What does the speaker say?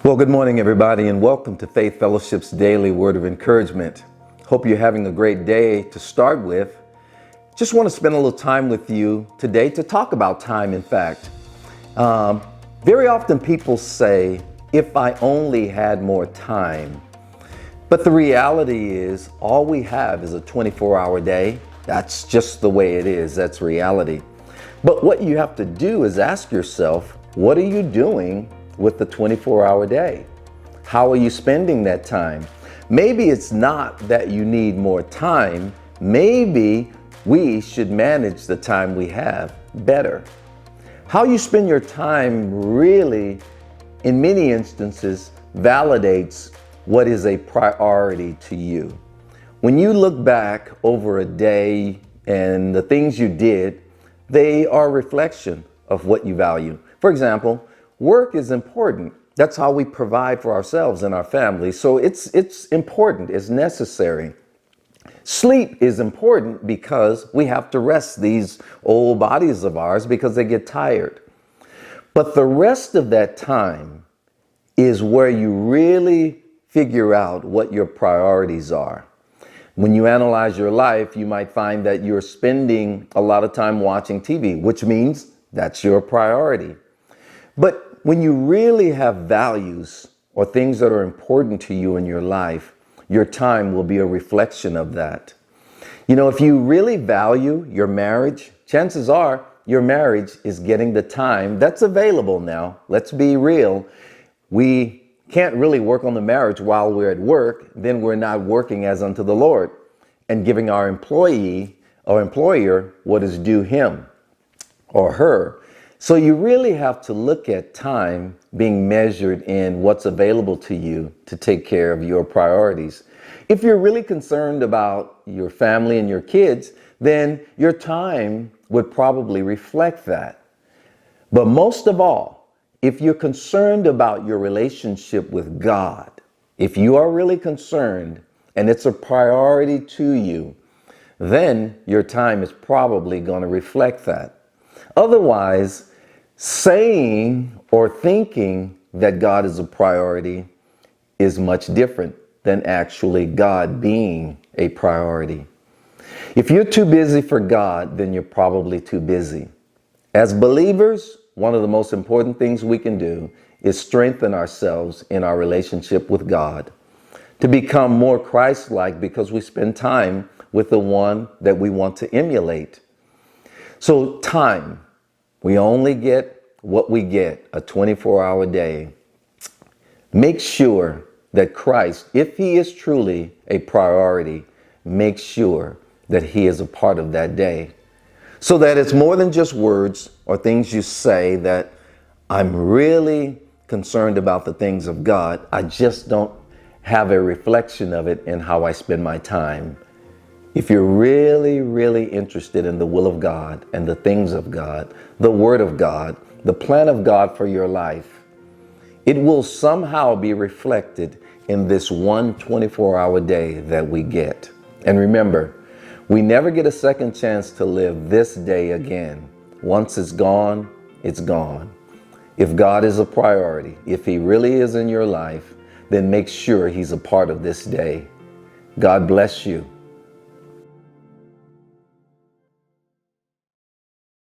Well, good morning, everybody, and welcome to Faith Fellowship's Daily Word of Encouragement. Hope you're having a great day to start with. Just want to spend a little time with you today to talk about time, in fact. Very often people say, if I only had more time. But the reality is, all we have is a 24-hour day. That's just the way it is. That's reality. But what you have to do is ask yourself, what are you doing with the 24-hour day? How are you spending that time? Maybe it's not that you need more time. Maybe we should manage the time we have better. How you spend your time really, in many instances, validates what is a priority to you. When you look back over a day and the things you did, they are a reflection of what you value. For example, work is important. That's how we provide for ourselves and our families. So it's important, it's necessary. Sleep is important because we have to rest these old bodies of ours because they get tired. But the rest of that time is where you really figure out what your priorities are. When you analyze your life, you might find that you're spending a lot of time watching TV, which means that's your priority. But when you really have values or things that are important to you in your life, your time will be a reflection of that. You know, if you really value your marriage, chances are your marriage is getting the time that's available now. Let's be real. We can't really work on the marriage while we're at work. Then we're not working as unto the Lord and giving our employee or employer what is due him or her. So you really have to look at time being measured in what's available to you to take care of your priorities. If you're really concerned about your family and your kids, then your time would probably reflect that. But most of all, if you're concerned about your relationship with God, if you are really concerned and it's a priority to you, then your time is probably going to reflect that. Otherwise, saying or thinking that God is a priority is much different than actually God being a priority. If you're too busy for God, then you're probably too busy. As believers, one of the most important things we can do is strengthen ourselves in our relationship with God to become more Christ-like because we spend time with the one that we want to emulate. So time. We only get what we get, a 24-hour day. Make sure that Christ, if he is truly a priority, make sure that he is a part of that day. So that it's more than just words or things you say that I'm really concerned about the things of God. I just don't have a reflection of it in how I spend my time. If you're really, really interested in the will of God and the things of God, the Word of God, the plan of God for your life, it will somehow be reflected in this one 24-hour day that we get. And remember, we never get a second chance to live this day again. Once it's gone, it's gone. If God is a priority, if he really is in your life, then make sure he's a part of this day. God bless you.